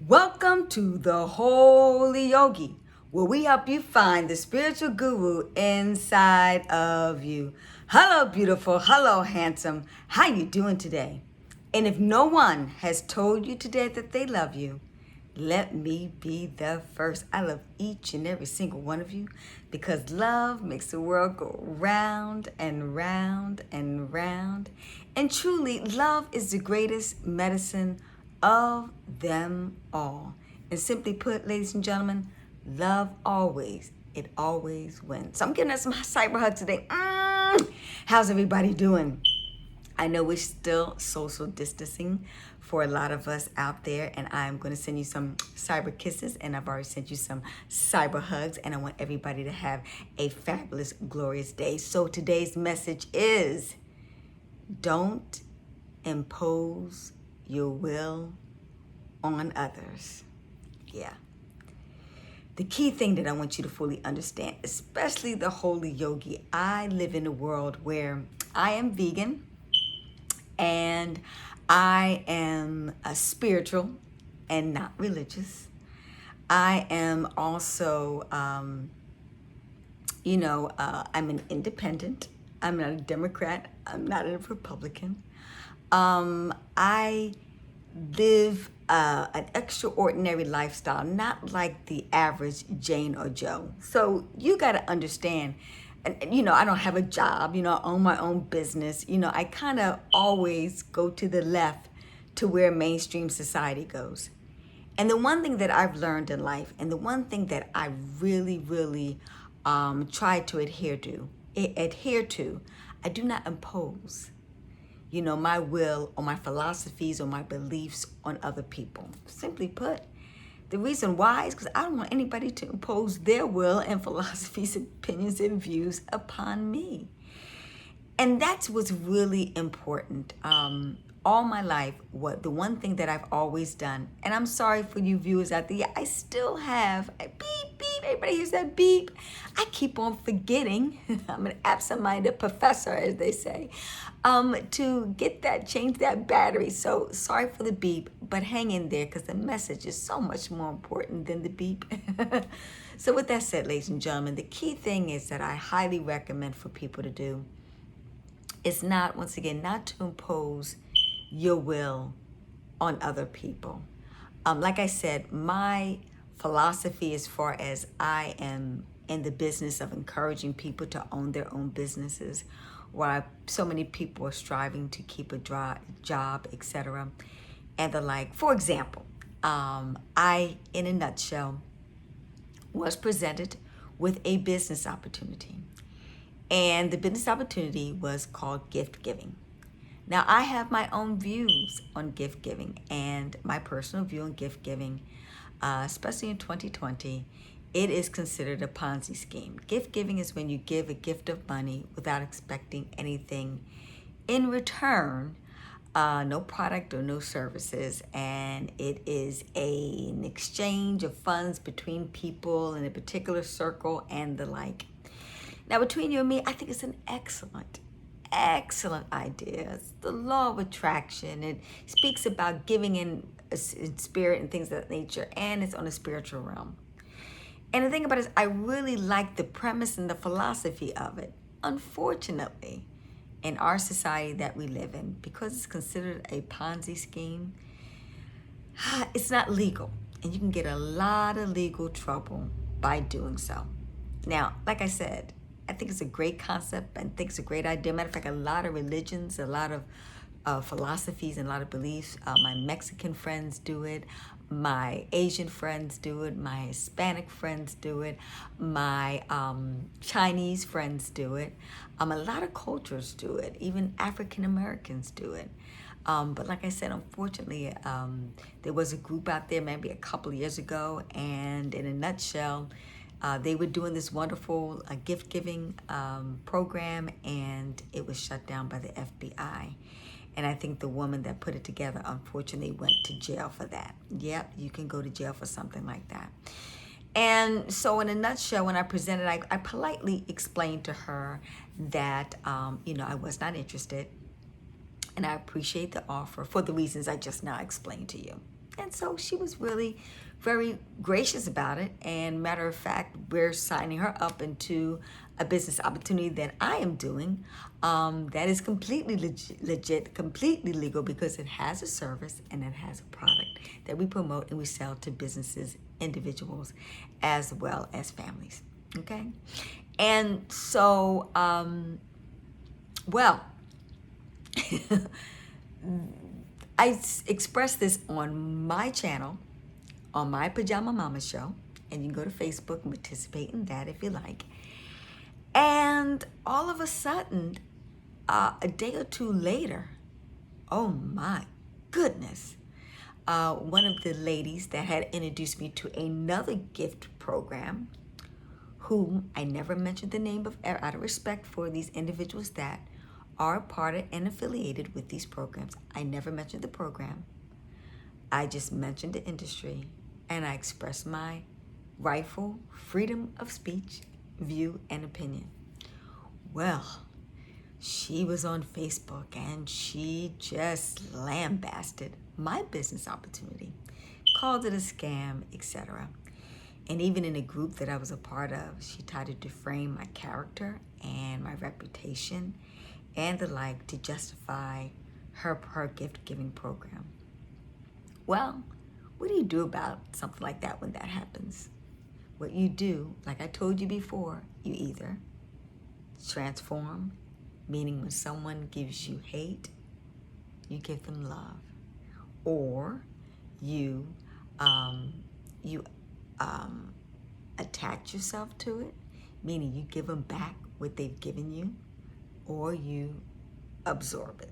Welcome to the Holy Yogi, where we help you find the spiritual guru inside of you. Hello, beautiful. Hello, handsome. How you doing today? And if no one has told you today that they love you, let me be the first. I love each and every single one of you because love makes the world go round and round and round. And truly, love is the greatest medicine of them all. And simply put, ladies and gentlemen, love always, it always wins. So I'm giving us some cyber hugs today. How's everybody doing? I know we're still social distancing for a lot of us out there, and I'm going to send you some cyber kisses, and I've already sent you some cyber hugs, and I want everybody to have a fabulous, glorious day. So today's message is don't impose your will on others. Yeah. The key thing that I want you to fully understand, especially the holy yogi, I live in a world where I am vegan and I am a spiritual and not religious. I am also, I'm an independent. I'm not a Democrat. I'm not a Republican. I live an extraordinary lifestyle, not like the average Jane or Joe. So you got to understand, and I don't have a job, I own my own business. I kind of always go to the left to where mainstream society goes. And the one thing that I've learned in life, and the one thing that I really, really try to adhere to, I do not impose my will or my philosophies or my beliefs on other people. Simply put, the reason why is because I don't want anybody to impose their will and philosophies, opinions, and views upon me. And that's what's really important. All my life, the one thing that I've always done, and I'm sorry for you viewers out there, I still have a beep, beep. Everybody hears that beep. I keep on forgetting. I'm an absent-minded professor, as they say, to get that, change that battery. So sorry for the beep, but hang in there because the message is so much more important than the beep. So with that said, ladies and gentlemen, the key thing is that I highly recommend for people to do is not, once again, not to impose your will on other people. Like I said, my philosophy as far as I am in the business of encouraging people to own their own businesses, while so many people are striving to keep a job, etc. And the like. For example, I, in a nutshell, was presented with a business opportunity. And the business opportunity was called gift giving. Now, I have my own views on gift giving, and my personal view on gift giving, especially in 2020, it is considered a Ponzi scheme. Gift giving is when you give a gift of money without expecting anything in return, no product or no services, and it is an exchange of funds between people in a particular circle and the like. Now, between you and me, I think it's an excellent idea. It's the law of attraction. It speaks about giving in spirit and things of that nature, and it's on a spiritual realm. And the thing about it is, I really like the premise and the philosophy of it. Unfortunately, in our society that we live in, because it's considered a Ponzi scheme, it's not legal. And you can get a lot of legal trouble by doing so. Now, like I said, I think it's a great concept. I think it's a great idea. Matter of fact, a lot of religions, a lot of philosophies, and a lot of beliefs. My Mexican friends do it. My Asian friends do it. My Hispanic friends do it. My Chinese friends do it. A lot of cultures do it. Even African Americans do it. But like I said, unfortunately, there was a group out there maybe a couple of years ago, and in a nutshell, they were doing this wonderful gift-giving program, and it was shut down by the FBI. And I think the woman that put it together, unfortunately, went to jail for that. Yep, you can go to jail for something like that. And so in a nutshell, when I presented, I politely explained to her that, I was not interested. And I appreciate the offer for the reasons I just now explained to you. And so she was really very gracious about it. And matter of fact, we're signing her up into a business opportunity that I am doing that is completely legit, completely legal, because it has a service and it has a product that we promote and we sell to businesses, individuals, as well as families. Okay? And so, well, I expressed this on my channel, on my Pajama Mama show, and you can go to Facebook and participate in that if you like. And all of a sudden, a day or two later, oh my goodness, one of the ladies that had introduced me to another gift program, whom I never mentioned the name of out of respect for these individuals that are a part of and affiliated with these programs. I never mentioned the program. I just mentioned the industry, and I expressed my rightful freedom of speech, view, and opinion. Well, she was on Facebook and she just lambasted my business opportunity, called it a scam, etc. And even in a group that I was a part of, she tried to defame my character and my reputation and the like to justify her gift-giving program. Well, what do you do about something like that when that happens? What you do, like I told you before, you either transform, meaning when someone gives you hate, you give them love, or you attach yourself to it, meaning you give them back what they've given you, or you absorb it.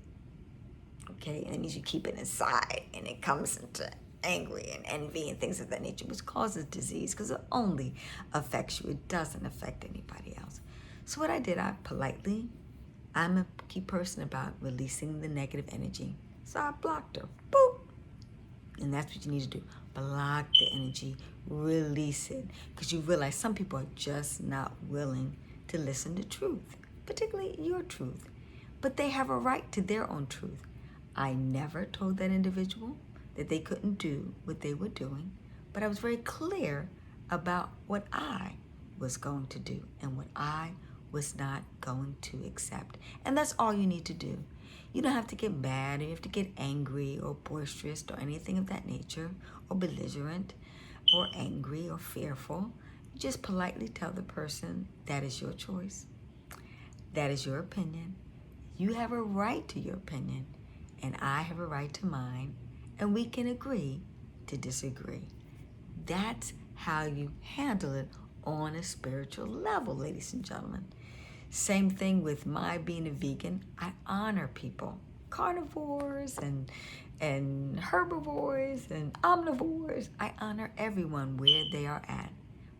Okay, and it means you keep it inside, and it comes into angry and envy and things of that nature, which causes disease because it only affects you. It doesn't affect anybody else. So what I did, I'm a key person about releasing the negative energy. So I blocked her. Boop. And that's what you need to do. Block the energy, release it. Because you realize some people are just not willing to listen to truth, particularly your truth. But they have a right to their own truth. I never told that individual that they couldn't do what they were doing, but I was very clear about what I was going to do and what I was not going to accept. And that's all you need to do. You don't have to get mad, or you have to get angry or boisterous or anything of that nature, or belligerent or angry or fearful. You just politely tell the person that is your choice. That is your opinion. You have a right to your opinion, and I have a right to mine, and we can agree to disagree. That's how you handle it on a spiritual level, ladies and gentlemen. Same thing with my being a vegan. I honor people, carnivores and herbivores and omnivores. I honor everyone where they are at.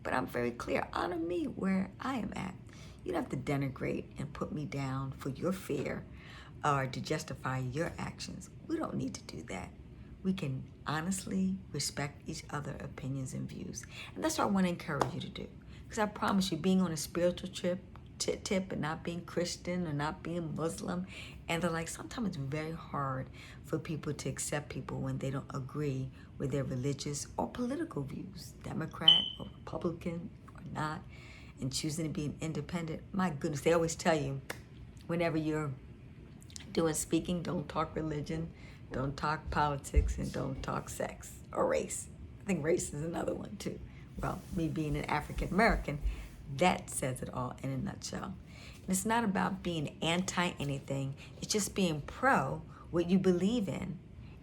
But I'm very clear, honor me where I am at. You don't have to denigrate and put me down for your fear or to justify your actions. We don't need to do that. We can honestly respect each other's opinions and views. And that's what I want to encourage you to do. Because I promise you, being on a spiritual tip and not being Christian or not being Muslim and the like, sometimes it's very hard for people to accept people when they don't agree with their religious or political views, Democrat or Republican or not, and choosing to be an independent. My goodness, they always tell you, whenever you're doing speaking, don't talk religion, don't talk politics, and don't talk sex or race. I think race is another one too. Well, me being an African American, that says it all in a nutshell. And it's not about being anti anything. It's just being pro what you believe in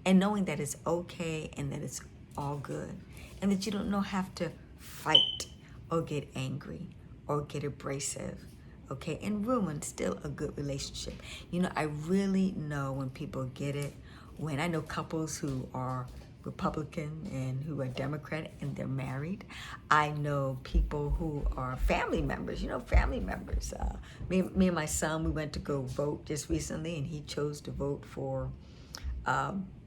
and knowing that it's okay and that it's all good and that you don't have to fight or get angry or get abrasive, okay, and ruin still a good relationship. You know, I really know when people get it, when I know couples who are Republican and who are Democrat and they're married. I know people who are family members, family members. Me and my son, we went to go vote just recently, and he chose to vote for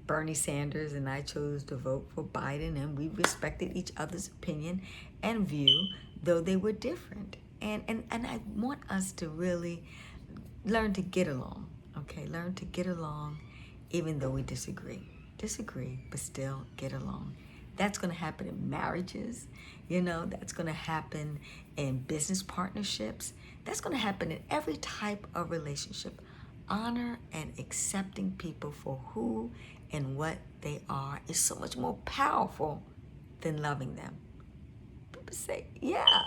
Bernie Sanders, and I chose to vote for Biden, and we respected each other's opinion and view, though they were different. And I want us to really learn to get along, okay? Learn to get along even though we disagree. disagree, but still get along. That's going to happen in marriages. That's going to happen in business partnerships. That's going to happen in every type of relationship. Honor and accepting people for who and what they are is so much more powerful than loving them. People say, yeah,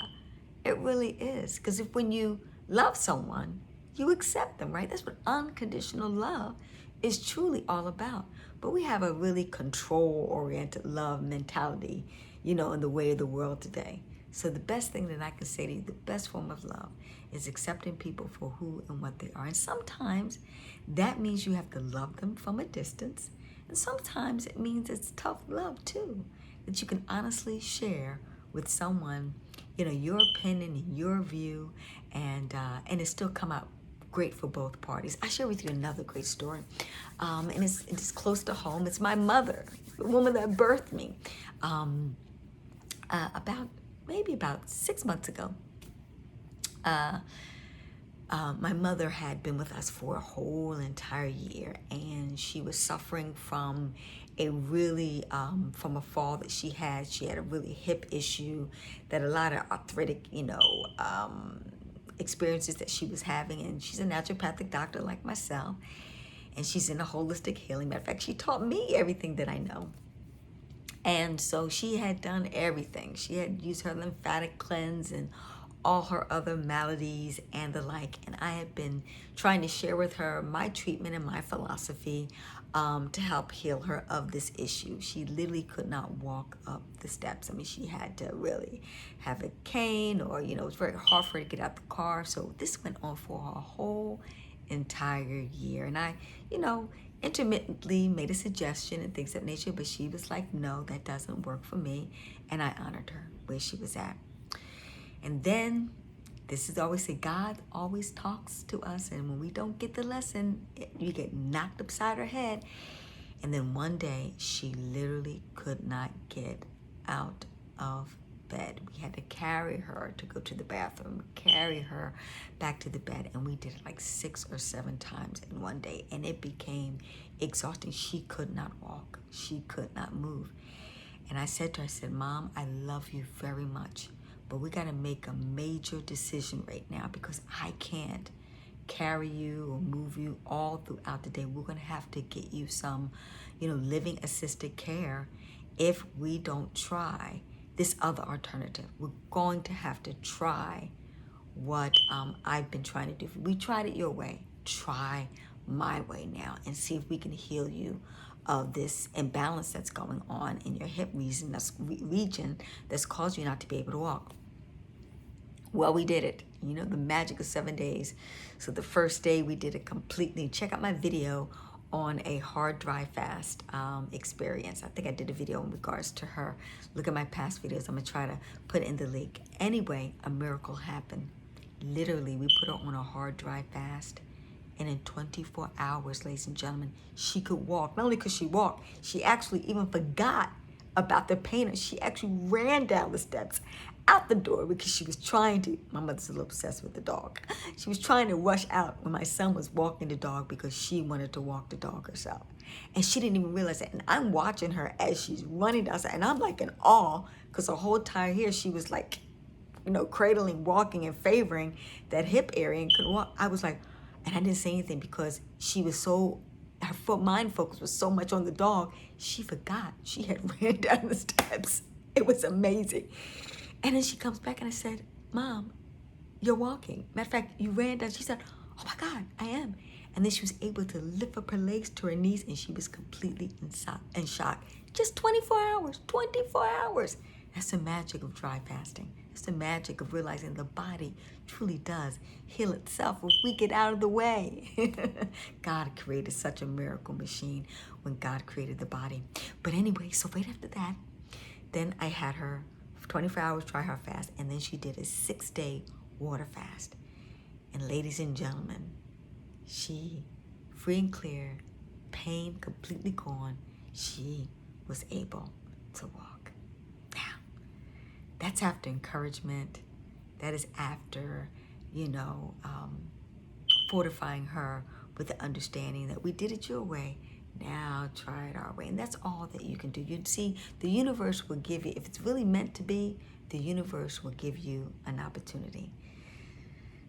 it really is. Because when you love someone, you accept them, right? That's what unconditional love is truly all about. But we have a really control-oriented love mentality, in the way of the world today. So the best thing that I can say to you, the best form of love is accepting people for who and what they are. And sometimes that means you have to love them from a distance. And sometimes it means it's tough love too, that you can honestly share with someone, your opinion and your view, and it still come out great for both parties. I share with you another great story, and it's close to home. It's my mother, the woman that birthed me, about 6 months ago. My mother had been with us for a whole entire year, and she was suffering from from a fall that she had. She had a really hip issue, that a lot of arthritic, experiences that she was having. And she's a naturopathic doctor like myself, and she's in a holistic healing. Matter of fact, she taught me everything that I know. And so she had done everything. She had used her lymphatic cleanse and all her other maladies and the like. And I had been trying to share with her my treatment and my philosophy to help heal her of this issue. She literally could not walk up the steps. I mean, she had to really have a cane, or, it was very hard for her to get out the car. So this went on for a whole entire year. And I, intermittently made a suggestion and things of that nature, but she was like, no, that doesn't work for me. And I honored her where she was at. And then, this is always say, God always talks to us, and when we don't get the lesson, you get knocked upside her head. And then one day, she literally could not get out of bed. We had to carry her to go to the bathroom, carry her back to the bed, and we did it like 6 or 7 times in one day, and it became exhausting. She could not walk. She could not move. And I said to her, Mom, I love you very much, but we got to make a major decision right now, because I can't carry you or move you all throughout the day. We're going to have to get you some, living assisted care if we don't try this other alternative. We're going to have to try what I've been trying to do. We tried it your way. Try my way now and see if we can heal you of this imbalance that's going on in your hip region that's caused you not to be able to walk. Well, we did it. The magic of 7 days. So the first day we did it completely. Check out my video on a hard, dry fast experience. I think I did a video in regards to her. Look at my past videos. I'm going to try to put in the link. Anyway, a miracle happened. Literally, we put her on a hard, dry fast. And in 24 hours, ladies and gentlemen, she could walk. Not only could she walk, she actually even forgot about the pain. She actually ran down the steps out the door because she was trying to, my mother's a little obsessed with the dog. She was trying to rush out when my son was walking the dog because she wanted to walk the dog herself. And she didn't even realize that. And I'm watching her as she's running down, and I'm like in awe, because her whole entire here, she was like, cradling, walking, and favoring that hip area and couldn't walk. I was like, and I didn't say anything because she was so, her mind focus was so much on the dog, she forgot she had ran down the steps. It was amazing. And then she comes back and I said, Mom, you're walking. Matter of fact, you ran down. She said, oh my God, I am. And then she was able to lift up her legs to her knees, and she was completely in shock. Just 24 hours, 24 hours. That's the magic of dry fasting. It's the magic of realizing the body truly does heal itself if we get out of the way. God created such a miracle machine when God created the body. But anyway, so right after that, then I had her 24 hours dry her fast, and then she did a 6-day water fast. And ladies and gentlemen, she, free and clear, pain completely gone, she was able to walk. Now, that's after encouragement. That is after, fortifying her with the understanding that we did it your way. Now try it our way. And that's all that you can do. You see, the universe will give you, if it's really meant to be, the universe will give you an opportunity.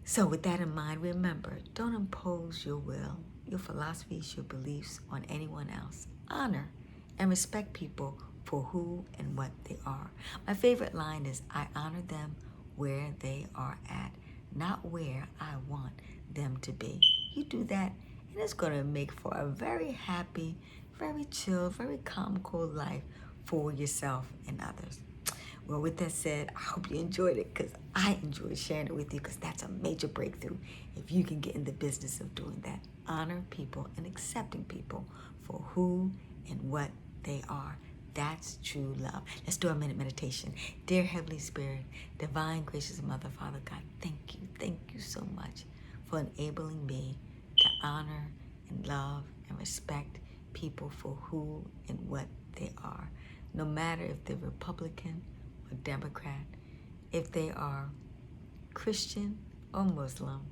So with that in mind, remember, don't impose your will, your philosophies, your beliefs on anyone else. Honor and respect people for who and what they are. My favorite line is, I honor them where they are at, not where I want them to be. You do that, and it's going to make for a very happy, very chill, very calm, cool life for yourself and others. Well, with that said, I hope you enjoyed it, because I enjoyed sharing it with you, because that's a major breakthrough if you can get in the business of doing that. Honor people and accepting people for who and what they are. That's true love. Let's do a minute meditation. Dear Heavenly Spirit, Divine Gracious Mother, Father God, thank you so much for enabling me to honor and love and respect people for who and what they are. No matter if they're Republican or Democrat, if they are Christian or Muslim,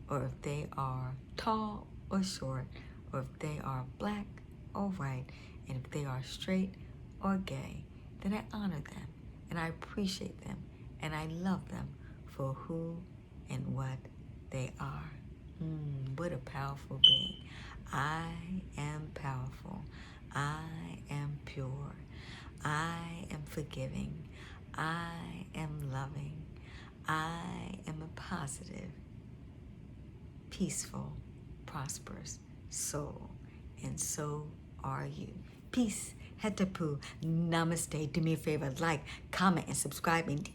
or if they are tall or short, or if they are black or white, and if they are straight or gay, then I honor them and I appreciate them and I love them for who and what they are. What a powerful being. I am powerful. I am pure. I am forgiving. I am loving. I am a positive, peaceful, prosperous soul. And so are you. Peace. Hetapu. Namaste. Do me a favor. Like, comment, and subscribe. And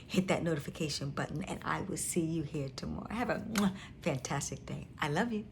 hit that notification button. And I will see you here tomorrow. Have a fantastic day. I love you.